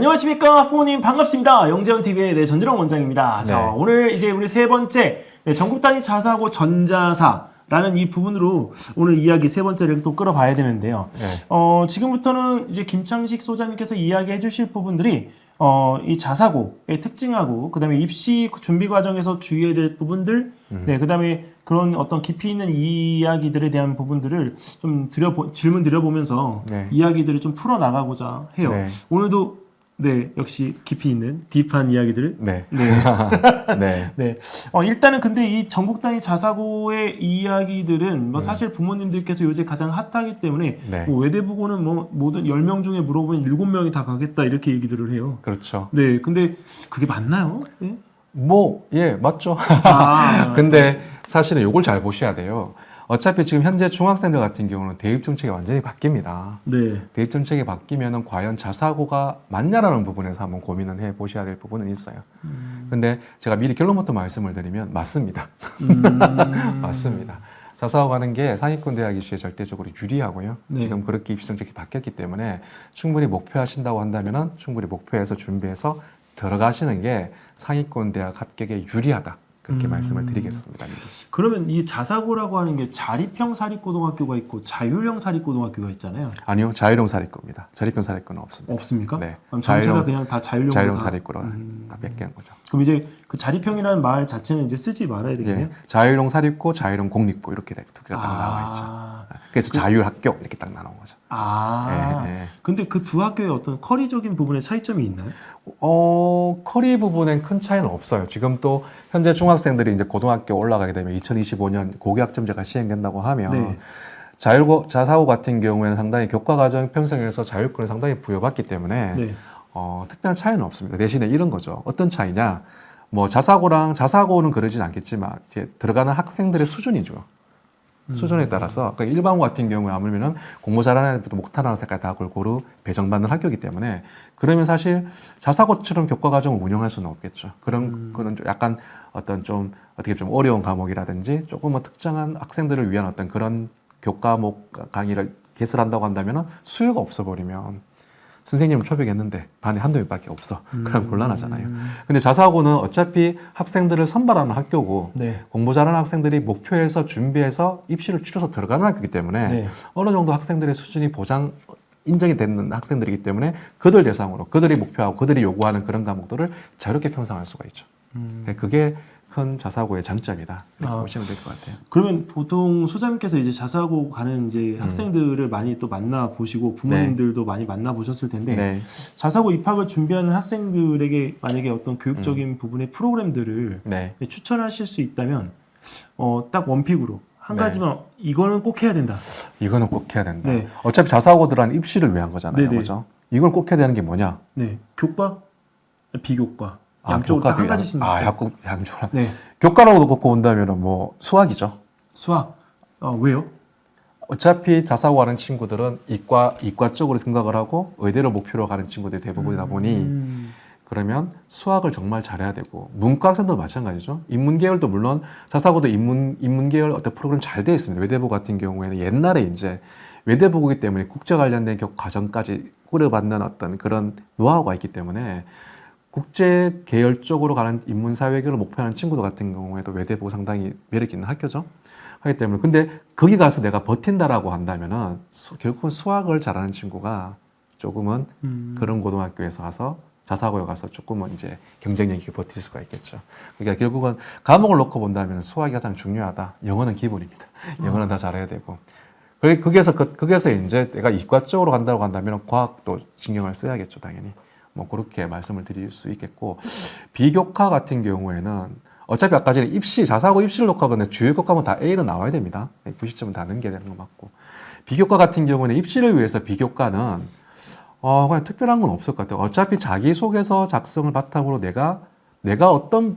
안녕하십니까 부모님 반갑습니다. 영재원TV의 전준영 원장입니다. 자, 네. 오늘 이제 우리 세 번째 전국 단위 자사고 전자사라는 이 부분으로 오늘 이야기 세 번째를 또 끌어봐야 되는데요. 네. 지금부터는 이제 김창식 소장님께서 이야기해 주실 부분들이 이 자사고의 특징하고 그다음에 입시 준비 과정에서 주의해야 될 부분들, 네, 그다음에 그런 어떤 깊이 있는 이야기들에 대한 부분들을 좀 질문 드려보면서 네. 이야기들을 좀 풀어 나가고자 해요. 네. 오늘도 네, 역시 깊이 있는 딥한 이야기들을 네. 네. 네. 네. 일단은 근데 이 전국 단위 자사고의 이야기들은 뭐 사실 부모님들께서 요새 가장 핫하기 때문에 네. 뭐 외대부고는 뭐 모든 10명 중에 물어보면 7명이 다 가겠다 이렇게 얘기들을 해요. 그렇죠. 네. 근데 그게 맞나요? 네? 예, 맞죠. 아, 근데 사실은 요걸 잘 보셔야 돼요. 어차피 지금 현재 중학생들 같은 경우는 대입 정책이 완전히 바뀝니다. 네. 대입 정책이 바뀌면은 과연 자사고가 맞냐라는 부분에서 한번 고민을 해 보셔야 될 부분은 있어요. 근데 제가 미리 결론부터 말씀을 드리면 맞습니다. 맞습니다. 자사고 가는 게 상위권 대학 입시에 절대적으로 유리하고요. 네. 지금 그렇게 입시 정책이 바뀌었기 때문에 충분히 목표하신다고 한다면은 충분히 목표해서 준비해서 들어가시는 게 상위권 대학 합격에 유리하다. 그렇게 말씀을 드리겠습니다. 그러면 이 자사고라고 하는 게 자립형 사립고등학교가 있고 자율형 사립고등학교가 있잖아요. 아니요, 자율형 사립고입니다. 자립형 사립고는 없습니다. 없습니까? 네, 그럼 전체가 그냥 다 자율형으로 자율형 다- 사립고로 다 뺏기는 거죠. 그럼 이제 그 자립형이라는 말 자체는 이제 쓰지 말아야 되겠네요. 예, 자율형 사립고, 자율형 공립고 이렇게 두 개가 딱 나와 있죠. 그래서 자율학교 이렇게 딱 나온 거죠. 근데 그 두 학교의 어떤 커리적인 부분에 차이점이 있나요? 커리 부분엔 큰 차이는 없어요. 지금 또 현재 중학생들이 이제 고등학교 올라가게 되면 2025년 고교학점제가 시행된다고 하면 네. 자사고 같은 경우에는 상당히 교과 과정 편성에서 자율권을 상당히 부여받기 때문에 네. 특별한 차이는 없습니다. 대신에 이런 거죠. 어떤 차이냐? 뭐 자사고는 그러진 않겠지만 이제 들어가는 학생들의 수준이죠. 수준에 따라서 그러니까 일반고 같은 경우에 아무래도 공부 잘하는 애들부터 못하는 학생까지 다 골고루 배정받는 학교이기 때문에 그러면 사실 자사고처럼 교과 과정을 운영할 수는 없겠죠. 그런 좀 약간 어떤 좀 어떻게 좀 어려운 과목이라든지 조금 뭐 특정한 학생들을 위한 어떤 그런 교과목 강의를 개설한다고 한다면 수요가 없어 버리면 선생님을 초빙했는데 반에 한두 명밖에 없어. 그럼 곤란하잖아요. 근데 자사고는 어차피 학생들을 선발하는 학교고 네. 공부 잘하는 학생들이 목표해서 준비해서 입시를 치러서 들어가는 학교이기 때문에 네. 어느 정도 학생들의 수준이 인정이 되는 학생들이기 때문에 그들 대상으로 그들이 목표하고 그들이 요구하는 그런 과목들을 자유롭게 편성할 수가 있죠. 그게 큰 자사고의 장점이다. 이렇게 보시면 될 것 같아요. 그러면 보통 소장님께서 이제 자사고 가는 이제 학생들을 많이 또 만나 보시고 부모님들도 많이 만나 보셨을 텐데 네. 자사고 입학을 준비하는 학생들에게 만약에 어떤 교육적인 부분의 프로그램들을 네. 추천하실 수 있다면 딱 원픽으로 한 네. 가지만 이거는 꼭 해야 된다. 이거는 꼭 해야 된다. 네. 어차피 자사고들은 입시를 위한 거잖아요. 네네. 그죠? 이걸 꼭 해야 되는 게 뭐냐? 네. 교과, 비교과 양쪽으로 딱 한 가지씩. 양쪽으로. 네. 교과라고 걷고 온다면 뭐 수학이죠. 수학. 왜요? 어차피 자사고 하는 친구들은 이과 쪽으로 생각을 하고 의대를 목표로 가는 친구들이 대부분이다 보니 그러면 수학을 정말 잘해야 되고 문과 학생도 마찬가지죠. 인문계열도 물론 자사고도 인문계열 어떤 프로그램 잘 되어 있습니다. 외대부 같은 경우에는 옛날에 이제 외대부고이기 때문에 국제 관련된 과정까지 꾸려받는 어떤 그런 노하우가 있기 때문에 국제 계열 쪽으로 가는 인문사회계를 목표하는 친구들 같은 경우에도 외대부고 상당히 매력 있는 학교죠. 하기 때문에 근데 거기 가서 내가 버틴다라고 한다면은 결국은 수학을 잘하는 친구가 조금은 그런 고등학교에서 가서 자사고에 가서 조금은 이제 경쟁력 있게 버틸 수가 있겠죠. 그러니까 결국은 과목을 놓고 본다면 수학이 가장 중요하다. 영어는 기본입니다. 영어는 다 잘해야 되고. 거기에서 이제 내가 이과 쪽으로 간다고 한다면 과학도 신경을 써야겠죠, 당연히. 뭐 그렇게 말씀을 드릴 수 있겠고, 비교과 같은 경우에는 어차피 아까 전에 자사고 입시를 놓고 하거나 주요 교과면 다 A로 나와야 됩니다. 90점은 다 넘겨야 되는 거 맞고. 비교과 같은 경우는 입시를 위해서 비교과는 그냥 특별한 건 없을 것 같아요. 어차피 자기소개서 작성을 바탕으로 내가 어떤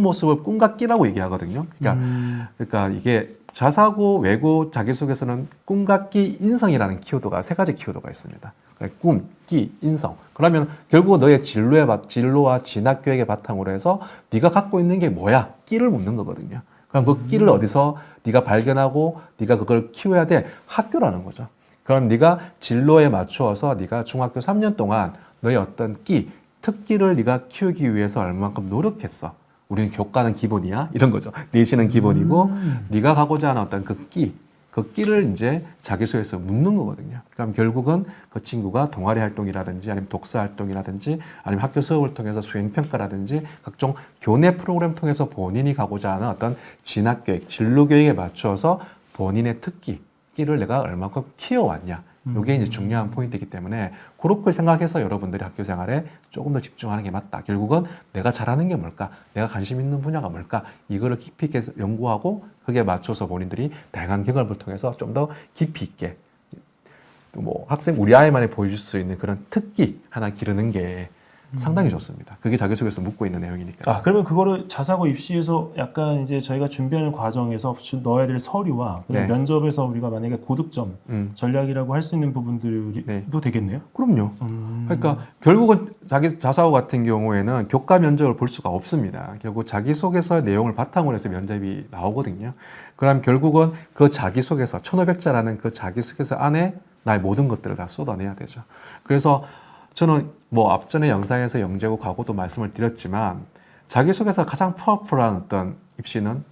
모습을 꿈과 끼라고 얘기하거든요. 그러니까 이게 자사고 외고 자기소개서는 꿈과 끼 인성이라는 키워드가 세 가지 키워드가 있습니다. 꿈, 끼, 인성. 그러면 결국 너의 진로와 진학 계획의 바탕으로 해서 네가 갖고 있는 게 뭐야? 끼를 묻는 거거든요. 그럼 그 끼를 어디서 네가 발견하고 네가 그걸 키워야 돼? 학교라는 거죠. 그럼 네가 진로에 맞추어서 네가 중학교 3년 동안 너의 어떤 특기를 네가 키우기 위해서 얼마만큼 노력했어. 우리는 교과는 기본이야. 이런 거죠. 내신은 기본이고 네가 가고자 하는 어떤 그 끼를 이제 자기소개서 묻는 거거든요. 그럼 결국은 그 친구가 동아리 활동이라든지 아니면 독서 활동이라든지 아니면 학교 수업을 통해서 수행평가라든지 각종 교내 프로그램 통해서 본인이 가고자 하는 어떤 진학계획, 진로계획에 맞춰서 본인의 끼를 내가 얼마큼 키워왔냐. 이게 이제 중요한 포인트이기 때문에 그렇게 생각해서 여러분들이 학교 생활에 조금 더 집중하는 게 맞다. 결국은 내가 잘하는 게 뭘까? 내가 관심 있는 분야가 뭘까? 이거를 깊이 있게 연구하고 그게 맞춰서 본인들이 다양한 경험을 통해서 좀 더 깊이 있게 뭐 학생 우리 아이만이 보여줄 수 있는 그런 특기 하나 기르는 게 상당히 좋습니다. 그게 자기소개서 묻고 있는 내용이니까. 아, 그러면 그거를 자사고 입시에서 약간 이제 저희가 준비하는 과정에서 넣어야 될 서류와 네. 면접에서 우리가 만약에 고득점 전략이라고 할 수 있는 부분들도 네. 되겠네요? 그럼요. 그러니까 결국은 자기 자사고 같은 경우에는 교과 면접을 볼 수가 없습니다. 결국 자기소개서의 내용을 바탕으로 해서 면접이 나오거든요. 그럼 결국은 그 자기소개서 1500자라는 그 자기소개서 안에 나의 모든 것들을 다 쏟아내야 되죠. 그래서 저는 뭐 앞전에 영상에서 영재고 과거도 말씀을 드렸지만 자기소개서 가장 파워풀한 어떤 입시는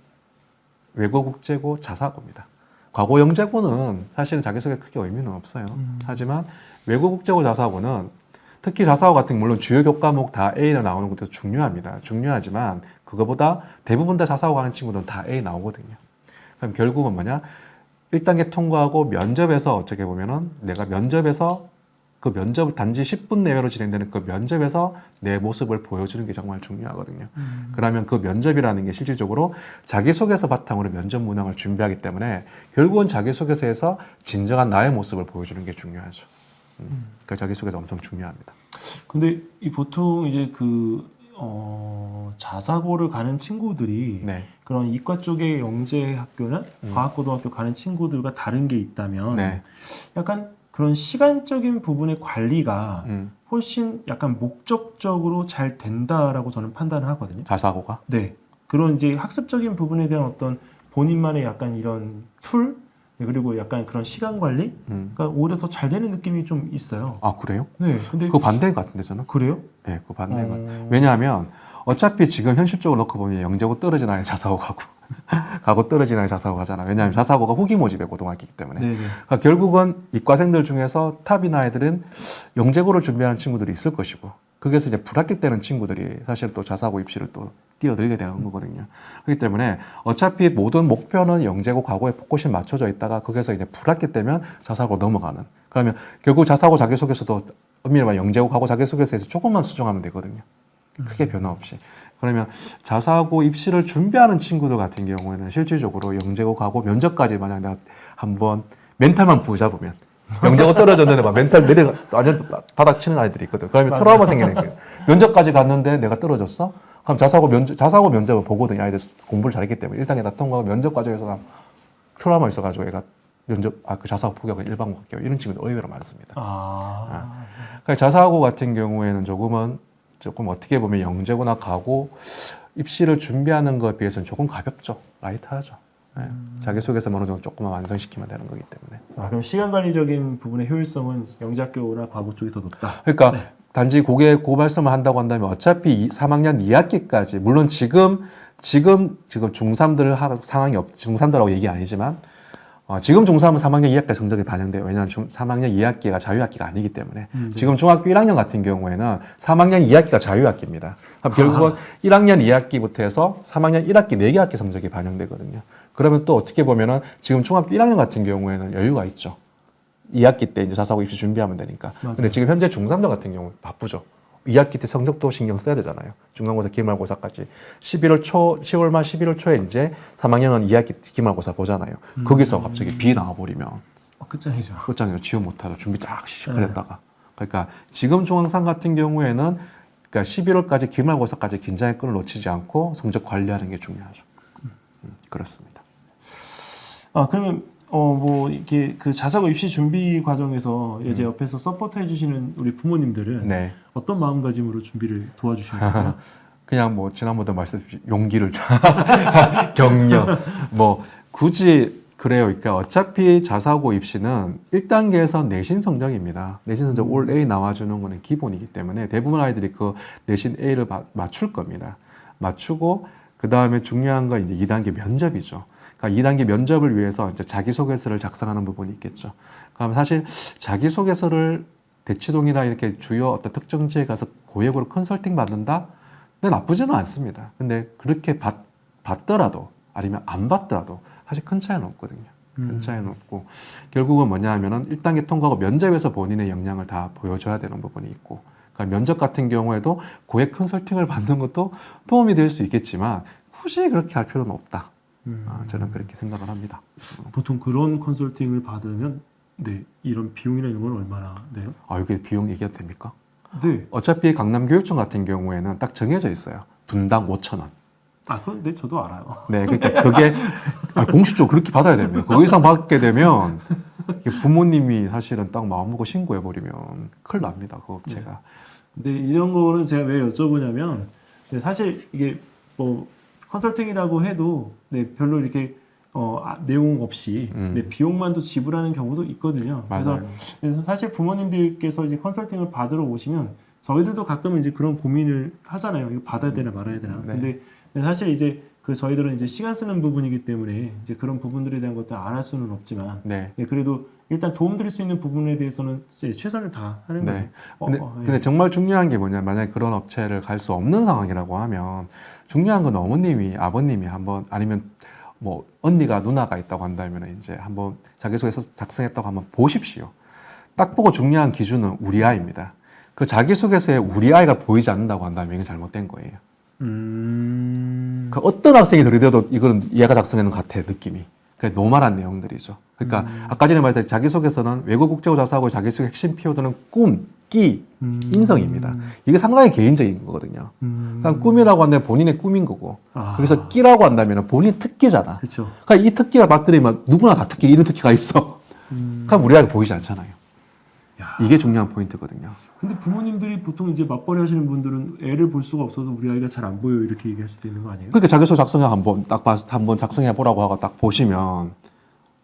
외고 국제고 자사고입니다. 과거 영재고는 사실은 자기소개 크게 의미는 없어요. 하지만 외고 국제고 자사고는 특히 자사고 같은 경우 물론 주요 교과목 다 A로 나오는 것도 중요합니다. 중요하지만 그거보다 대부분 다 자사고 가는 친구들은 다 A 나오거든요. 그럼 결국은 뭐냐? 1단계 통과하고 면접에서 어떻게 보면은 내가 면접에서 그 면접을 단지 10분 내외로 진행되는 그 면접에서 내 모습을 보여주는 게 정말 중요하거든요. 그러면 그 면접이라는 게 실질적으로 자기소개서 바탕으로 면접 문항을 준비하기 때문에 결국은 자기소개서에서 진정한 나의 모습을 보여주는 게 중요하죠. 그러니까 자기소개서 엄청 중요합니다. 근데 이 보통 이제 자사고를 가는 친구들이 네. 그런 이과 쪽의 영재학교나 과학고등학교 가는 친구들과 다른 게 있다면 네. 약간 그런 시간적인 부분의 관리가 음. 훨씬 약간 목적적으로 잘 된다라고 저는 판단을 하거든요. 자사고가? 네. 그런 이제 학습적인 부분에 대한 어떤 본인만의 약간 이런 툴, 네, 그리고 약간 그런 시간 관리가 오히려 더 잘 되는 느낌이 좀 있어요. 아, 그래요? 네. 근데 그거 반대인 것 같은데 저는? 그래요? 네, 그거 반대인 것 같아요. 왜냐하면 어차피 지금 현실적으로 놓고 보면 영재고 떨어진 아이 자사고 가고 가고 떨어진 아이 자사고 가잖아. 왜냐하면 자사고가 후기 모집의 고등학교이기 때문에. 네네. 그러니까 결국은 이과생들 중에서 탑인 아이들은 영재고를 준비하는 친구들이 있을 것이고 거기에서 이제 불합격되는 친구들이 사실 또 자사고 입시를 또 뛰어들게 되는 거거든요. 그렇기 때문에 어차피 모든 목표는 영재고 과거에 포커싱 맞춰져 있다가 거기서 이제 불합격되면 자사고 넘어가는. 그러면 결국 자사고 자기소개서도 엄밀히 말해 영재고 과거 자기소개서에서 조금만 수정하면 되거든요. 크게 변화 없이. 그러면 자사고 입시를 준비하는 친구들 같은 경우에는 실질적으로 영재고 가고 면접까지 만약 내가 한번 멘탈만 부잡으면 영재고 떨어졌는데 막 멘탈 내려 완전 바닥 치는 아이들이 있거든. 그러면 트라우마 생기는 거예요. 면접까지 갔는데 내가 떨어졌어? 그럼 자사고 면접을 보거든요. 아이들 공부를 잘했기 때문에 1단계 다 통과하고 면접 과정에서 트라우마 있어가지고 얘가 그 자사고 포기하고 일반 갈게요. 이런 친구들 의외로 많습니다. 그러니까 자사고 같은 경우에는 조금 어떻게 보면 영재고나 가고 입시를 준비하는 것에 비해서는 조금 가볍죠. 라이트하죠. 네. 자기소개서 어느 정도 조금만 완성시키면 되는 거기 때문에. 그럼 시간 관리적인 부분의 효율성은 영재학교나 과고 쪽이 더 높다. 그러니까 네. 단지 그 말씀을 한다고 한다면 어차피 3학년 2학기까지 물론 지금 중3들 상황이 중3들하고 얘기 아니지만 지금 중3은 3학년 2학기 성적이 반영돼요. 왜냐하면 3학년 2학기가 자유학기가 아니기 때문에. 네. 지금 중학교 1학년 같은 경우에는 3학년 2학기가 자유학기입니다. 결국은 1학년 2학기부터 해서 3학년 1학기 4개 학기 성적이 반영되거든요. 그러면 또 어떻게 보면은 지금 중학교 1학년 같은 경우에는 여유가 있죠. 2학기 때 이제 자사고 입시 준비하면 되니까. 맞아요. 근데 지금 현재 중3들 같은 경우 바쁘죠. 2학기 때 성적도 신경 써야 되잖아요. 중간고사, 기말고사까지. 10월 말 11월 초에 이제 3학년은 2학기 기말고사 보잖아요. 거기서 갑자기 비 나와버리면 끝장이죠. 끝장이죠. 지원 못하고 준비 쫙 시작했다가. 그러니까 지금 중앙상 같은 경우에는 그러니까 11월까지 기말고사까지 긴장의 끈을 놓치지 않고 성적 관리하는 게 중요하죠. 그렇습니다. 그러면 이렇게 그 자사고 입시 준비 과정에서 이제 옆에서 서포트 해주시는 우리 부모님들은 네. 어떤 마음가짐으로 준비를 도와주시는 거예요? 그냥 뭐 지난번도 말씀드렸듯이 용기를 격려. 뭐 굳이 그래요. 그러니까 어차피 자사고 입시는 1단계에서 내신 성적입니다. 내신 성적 올 A 나와주는 거는 기본이기 때문에 대부분 아이들이 그 내신 A를 맞출 겁니다. 맞추고 그 다음에 중요한 건 이제 2단계 면접이죠. 그러니까 2단계 면접을 위해서 이제 자기소개서를 작성하는 부분이 있겠죠. 그럼 사실 자기소개서를 대치동이나 이렇게 주요 어떤 특정지에 가서 고액으로 컨설팅 받는다? 근데 나쁘지는 않습니다. 근데 그렇게 받더라도 아니면 안 받더라도 사실 큰 차이는 없거든요. 큰 차이는 없고 결국은 뭐냐 하면은 1단계 통과하고 면접에서 본인의 역량을 다 보여줘야 되는 부분이 있고 그러니까 면접 같은 경우에도 고액 컨설팅을 받는 것도 도움이 될 수 있겠지만 굳이 그렇게 할 필요는 없다. 저는 그렇게 생각을 합니다. 보통 그런 컨설팅을 받으면 네, 이런 비용이나 이런 건 얼마나 돼요? 아, 이게 비용 얘기해도 됩니까? 네. 어차피 강남교육청 같은 경우에는 딱 정해져 있어요. 분당 5,000원. 아, 그런데 저도 알아요. 네, 그러니까 그게 공식적으로 그렇게 받아야 됩니다. 그 이상 받게 되면 이게 부모님이 사실은 딱 마음먹고 신고해버리면 큰일 납니다. 그 업체가. 근데 이런 거는 제가 왜 여쭤보냐면 네, 사실 이게 뭐 컨설팅이라고 해도 네, 별로 이렇게 내용 없이 네, 비용만 도 지불하는 경우도 있거든요. 맞아요. 그래서 사실 부모님들께서 이제 컨설팅을 받으러 오시면 저희들도 가끔은 이제 그런 고민을 하잖아요. 이거 받아야 되나 말아야 되나. 네. 근데 사실 이제 그 저희들은 이제 시간 쓰는 부분이기 때문에 이제 그런 부분들에 대한 것들 안 할 수는 없지만 네. 네, 그래도 일단 도움 드릴 수 있는 부분에 대해서는 이제 최선을 다하는 거예요. 네. 근데, 예. 근데 정말 중요한 게 뭐냐, 만약에 그런 업체를 갈 수 없는 상황이라고 하면 중요한 건 어머님이, 아버님이 한번 아니면 뭐 언니가 누나가 있다고 한다면 이제 한번 자기소개서 작성했다고 한번 보십시오. 딱 보고 중요한 기준은 우리 아이입니다. 그 자기소개서에 우리 아이가 보이지 않는다고 한다면 이건 잘못된 거예요. 그 어떤 학생이 들이대도 이거는 얘가 작성해놓은 것 같아, 느낌이. 그게 노멀한 내용들이죠. 그러니까 아까 전에 말했던 자기소개서는 외국 국제고 자사고 자기소개 핵심 키워드는 꿈, 끼, 인성입니다. 이게 상당히 개인적인 거거든요. 그러니까 꿈이라고 한다면 본인의 꿈인 거고 거기서 끼라고 한다면 본인 특기잖아. 그렇죠. 그러니까 이 특기가 맞들이면 누구나 다 특기, 이런 특기가 있어. 그럼 우리 아이가 보이지 않잖아요. 이게 중요한 포인트거든요. 근데 부모님들이 보통 이제 맞벌이 하시는 분들은 애를 볼 수가 없어서 우리 아이가 잘 안 보여 이렇게 얘기할 수도 있는 거 아니에요? 그러니까 자기소개 작성해 한번 작성해 보라고 하고 딱 보시면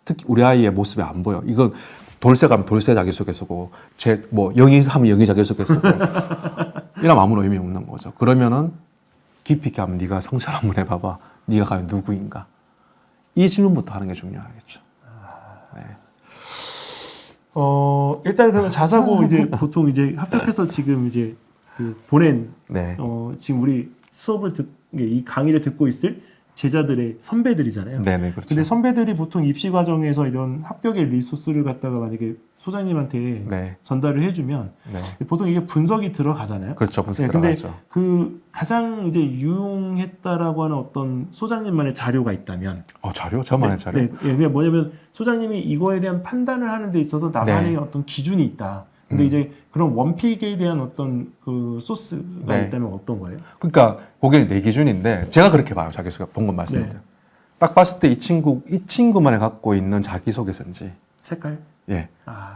특히 우리 아이의 모습이 안 보여. 이건 돌쇠 가면 돌쇠 자기소개서고 뭐 영희 하면 영희 자기소개서고 이러면 아무런 의미 없는 거죠. 그러면은 깊이 있게 한번 네가 성찰 한번 해봐봐. 네가 과연 누구인가? 이 질문부터 하는 게 중요하겠죠. 네. 일단 그러면 자사고 이제 보통 이제 합격해서 지금 이제 그 보낸 네. 지금 우리 수업을 이 강의를 듣고 있을 제자들의 선배들이잖아요. 네네, 그렇죠. 근데 선배들이 보통 입시 과정에서 이런 합격의 리소스를 갖다가 만약에 소장님한테 네. 전달을 해주면 네. 보통 이게 분석이 들어가잖아요. 그렇죠. 분석 네, 근데 들어가죠. 그 가장 이제 유용했다라고 하는 어떤 소장님만의 자료가 있다면 자료? 저만의 자료? 네, 그게 뭐냐면 소장님이 이거에 대한 판단을 하는 데 있어서 나만의 네. 어떤 기준이 있다. 근데 이제 그런 원픽에 대한 어떤 그 소스가 네. 있다면 어떤 거예요? 그러니까 그게 내 기준인데 제가 그렇게 봐요. 자기소개 본 건 말씀드려요. 네. 딱 봤을 때 이 친구만이 갖고 있는 자기소개서인지. 색깔? 예.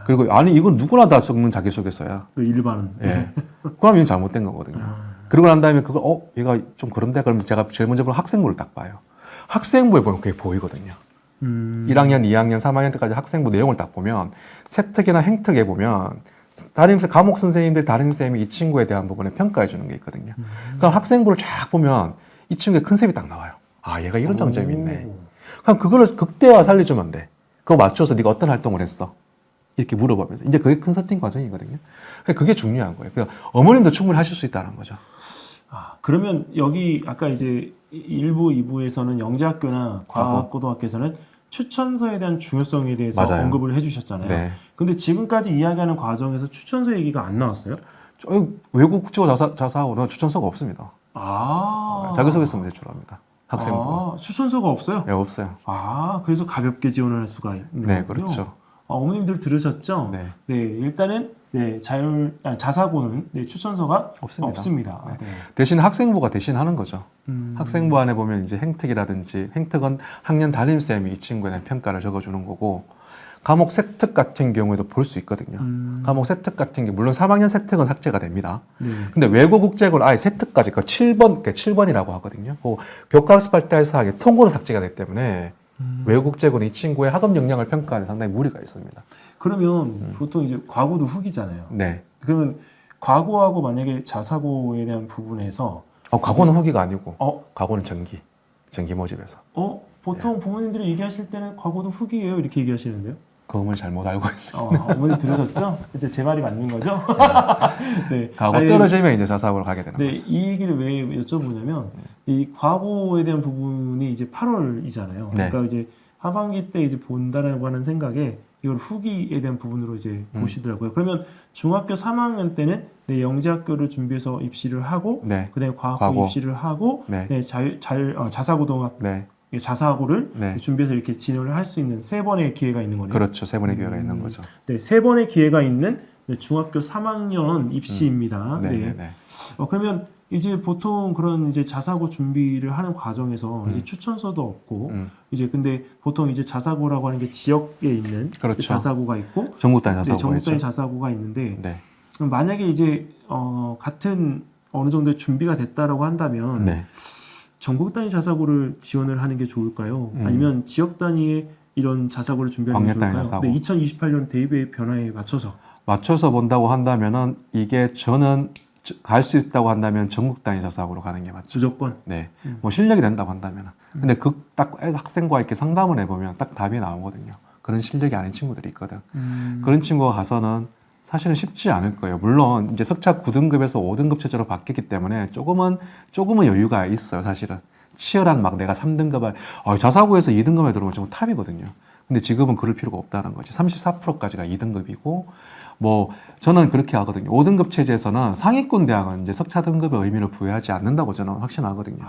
그리고 아니 이건 누구나 다 적는 자기소개서야. 그 일반. 예. 그럼 이건 잘못된 거거든요. 그러고 난 다음에 그거 얘가 좀 그런데 그러면 제가 제일 먼저 보는 학생부를 딱 봐요. 학생부에 보면 그게 보이거든요. 1학년, 2학년, 3학년 때까지 학생부 내용을 딱 보면 세특이나 행특에 보면 과목 선생님들, 담임선생님이 이 친구에 대한 부분에 평가해 주는 게 있거든요. 그럼 학생부를 쫙 보면 이 친구의 컨셉이 딱 나와요. 아, 얘가 이런 장점이 있네. 그럼 그거를 극대화 살려주면 돼. 그거 맞춰서 네가 어떤 활동을 했어? 이렇게 물어보면서. 이제 그게 컨설팅 과정이거든요. 그게 중요한 거예요. 그러니까 어머님도 충분히 하실 수 있다는 거죠. 그러면 여기 아까 이제 1부, 2부에서는 영재학교나 과학고등학교에서는 추천서에 대한 중요성에 대해서 맞아요. 언급을 해주셨잖아요. 네. 근데 지금까지 이야기하는 과정에서 추천서 얘기가 안 나왔어요? 외국 국제고 자사고는 추천서가 없습니다. 자기소개서만 제출합니다. 학생부. 추천서가 없어요? 네, 없어요. 그래서 가볍게 지원을 할 수가 있는 네, 거군요. 그렇죠. 어머님들 들으셨죠? 네. 네, 일단은 자사고는 추천서가 없습니다. 네. 대신 학생부가 대신하는 거죠. 학생부 안에 보면 이제 행특이라든지 행특은 학년 담임쌤이 이 친구에 대한 평가를 적어주는 거고 과목 세특 같은 경우에도 볼 수 있거든요. 과목 세특 같은 게 물론 3학년 세특은 삭제가 됩니다. 근데 외고 국제고는 아예 세특까지 그 7번이라고 하거든요. 그 교과 학습할 때 할 사항이 통으로 삭제가 되기 때문에 외국제고는 이 친구의 학업 역량을 평가하는 상당히 무리가 있습니다. 그러면 보통 이제 과고도 후기잖아요. 네. 그러면 과고하고 만약에 자사고에 대한 부분에서 과거는 후기가 아니고 어, 과거는 전기 모집에서 보통 부모님들이 얘기하실 때는 과고도 후기예요 이렇게 얘기하시는데요. 그 어머니 잘못 알고 있어요. 어머니 들으셨죠? 이제 제 말이 맞는 거죠? 네. 과거 아니, 떨어지면 이제 자사고로 가게 되는 네, 거죠. 이 얘기를 왜 여쭤보냐면 이 과고에 대한 부분이 이제 8월이잖아요. 네. 그러니까 이제 하반기 때 이제 본다라고 하는 생각에 이걸 후기에 대한 부분으로 이제 보시더라고요. 그러면 중학교 3학년 때는 네, 영재학교를 준비해서 입시를 하고 네. 그다음에 과학고 과고. 입시를 하고 네. 네, 자사고등학교 네. 자사고를 네. 준비해서 이렇게 진행을 할 수 있는 세 번의 기회가 있는 거네요. 그렇죠. 세 번의 기회가 있는 거죠. 네, 세 번의 기회가 있는 네, 중학교 3학년 입시입니다. 네. 네. 네. 네. 그러면 이제 보통 그런 이제 자사고 준비를 하는 과정에서 이제 추천서도 없고 이제 근데 보통 이제 자사고라고 하는 게 지역에 있는 그렇죠. 자사고가 있고 전국 단위 네, 자사고가 전국 단위 있죠. 자사고가 있는데 네. 그럼 만약에 이제 같은 어느 정도의 준비가 됐다라고 한다면 네. 전국 단위 자사고를 지원을 하는 게 좋을까요? 아니면 지역 단위의 이런 자사고를 준비하는 게 광역 단위 좋을까요? 자사고. 네, 2028년 대입의 변화에 맞춰서 본다고 한다면은 이게 저는 갈 수 있다고 한다면 전국 단위 자사고로 가는 게 맞죠. 무조건. 네. 뭐 실력이 된다고 한다면. 근데 그 딱 학생과 이렇게 상담을 해보면 딱 답이 나오거든요. 그런 실력이 아닌 친구들이 있거든. 그런 친구가 가서는 사실은 쉽지 않을 거예요. 물론 이제 석차 9등급에서 5등급 체제로 바뀌기 때문에 조금은 여유가 있어요. 사실은 치열한 막 내가 3등급을 자사고에서 2등급에 들어오면 정말 탑이거든요. 근데 지금은 그럴 필요가 없다는 거지. 34%까지가 2등급이고 뭐 저는 그렇게 하거든요. 5등급 체제에서는 상위권 대학은 이제 석차 등급의 의미를 부여하지 않는다고 저는 확신하거든요.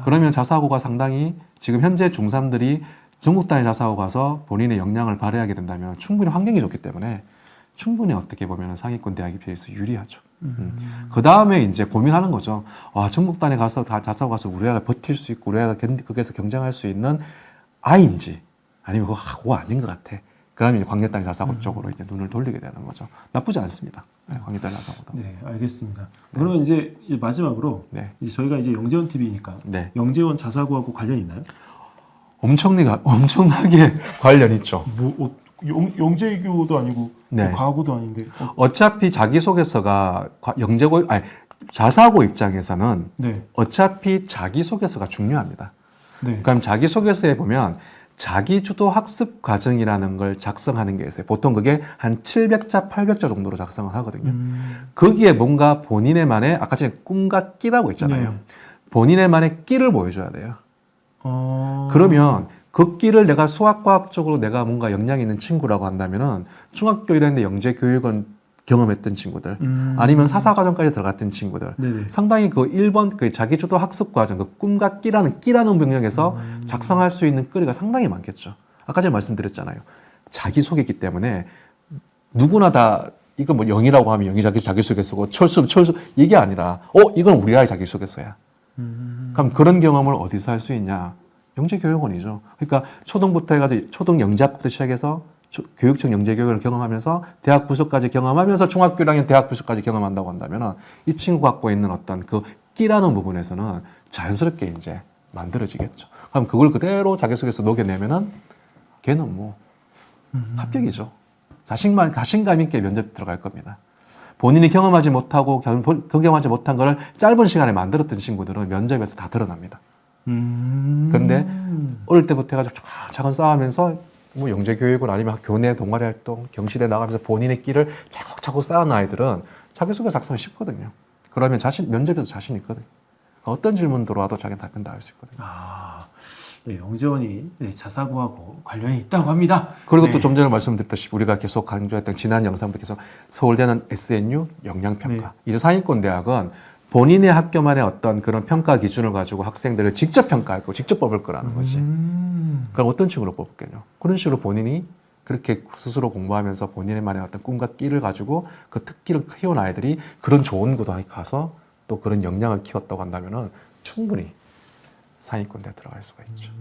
그러면 자사고가 상당히 지금 현재 중3들이 전국 단위 자사고 가서 본인의 역량을 발휘하게 된다면 충분히 환경이 좋기 때문에 충분히 어떻게 보면 상위권 대학에 비해서 유리하죠. 그 다음에 이제 고민하는 거죠. 전국 단위 가서 자사고 가서 우리 애가 버틸 수 있고 우리 애가 거기서 경쟁할 수 있는 아이인지 아니면 그거 아닌 것 같아. 그러면 이제 광역 단위 자사고 쪽으로 이제 눈을 돌리게 되는 거죠. 나쁘지 않습니다. 네, 광역 단위 자사고도. 네, 알겠습니다. 그러면 이제 마지막으로 네. 이제 저희가 이제 영재원 TV니까 네. 영재원 자사고하고 관련이 있나요? 엄청나게 관련 있죠. 뭐 영재교도 아니고 네. 과고도 아닌데. 어차피 자기소개서가 자사고 입장에서는 네. 어차피 자기소개서가 중요합니다. 네. 그럼 자기소개서에 보면 자기주도 학습 과정이라는 걸 작성하는 게 있어요. 보통 그게 한 700자, 800자 정도로 작성을 하거든요. 거기에 뭔가 본인의만의 아까 전에 꿈과 끼라고 했잖아요. 네. 본인의만의 끼를 보여줘야 돼요. 그러면 그 끼를 내가 수학과학적으로 내가 뭔가 역량이 있는 친구라고 한다면은 중학교 1학년 때 영재교육원 경험했던 친구들 아니면 사사과정까지 들어갔던 친구들 네네. 상당히 그 1번 그 자기주도 학습과정 그 꿈과 끼라는 병력에서 작성할 수 있는 거리가 상당히 많겠죠. 아까 전에 말씀드렸잖아요. 자기소개이기 때문에 누구나 다 이거 뭐 영이라고 하면 영이 자기소개서고 철수 이게 아니라 이건 우리 아이 자기소개서야. 그럼 그런 경험을 어디서 할 수 있냐? 영재교육원이죠. 그러니까 초등부터 해가지고 초등 영재학부터 시작해서 교육청 영재교육을 경험하면서 대학 부서까지 경험하면서 중학교 1학년 대학 부서까지 경험한다고 한다면 이 친구가 갖고 있는 어떤 그 끼라는 부분에서는 자연스럽게 이제 만들어지겠죠. 그럼 그걸 그대로 자기소개서 녹여내면은 걔는 뭐 합격이죠. 자신감 있게 면접 들어갈 겁니다. 본인이 경험하지 못하고 경험하지 못한 거를 짧은 시간에 만들었던 친구들은 면접에서 다 드러납니다. 그런데 어릴 때부터 해가지고 차근 쌓으면서 뭐 영재교육은 아니면 교내 동아리 활동, 경시대 나가면서 본인의 끼를 차곡차곡 쌓은 아이들은 자기소개 작성이 쉽거든요. 그러면 면접에서 자신 있거든요. 어떤 질문 들어와도 자기는 답변 다 할 수 있거든요. 네, 영재원이 자사고하고 관련이 있다고 합니다. 그리고 네. 또 좀 전에 말씀드렸다시피 우리가 계속 강조했던 지난 영상부터 계속 서울대는 SNU 역량평가. 네. 이제 상위권 대학은 본인의 학교만의 어떤 그런 평가 기준을 가지고 학생들을 직접 평가할 거, 직접 뽑을 거라는 거지. 그럼 어떤 식으로 뽑을게요? 그런 식으로 본인이 그렇게 스스로 공부하면서 본인만의 어떤 꿈과 끼를 가지고 그 특기를 키운 아이들이 그런 좋은 고등학교에 가서 또 그런 역량을 키웠다고 한다면은 충분히 상위권대에 들어갈 수가 있죠.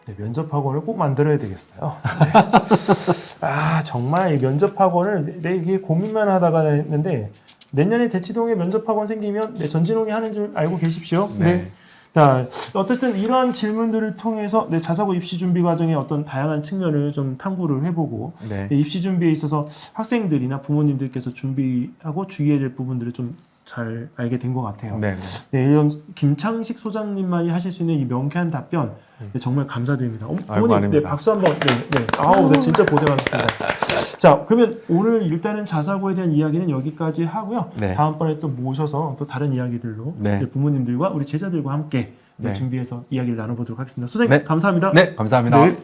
네, 면접학원을 꼭 만들어야 되겠어요. 네. 정말 이 면접학원을 이게 고민만 하다가 했는데 내년에 대치동에 면접학원 생기면 전진홍이 하는 줄 알고 계십시오. 네. 자, 어쨌든 이러한 질문들을 통해서 내 자사고 입시 준비 과정의 어떤 다양한 측면을 좀 탐구를 해보고 네. 입시 준비에 있어서 학생들이나 부모님들께서 준비하고 주의해야 될 부분들을 좀 잘 알게 된 것 같아요. 네. 네, 이런 김창식 소장님만이 하실 수 있는 이 명쾌한 답변 네, 정말 감사드립니다. 아이고, 어머님, 네, 아닙니다. 박수 한번. 네, 네. 아우, 네, 진짜 고생하셨습니다. 자, 그러면 오늘 일단은 자사고에 대한 이야기는 여기까지 하고요. 네. 다음번에 또 모셔서 또 다른 이야기들로 네. 네, 부모님들과 우리 제자들과 함께 네, 네. 준비해서 이야기를 나눠보도록 하겠습니다. 소장님, 네. 감사합니다. 네, 감사합니다. 네.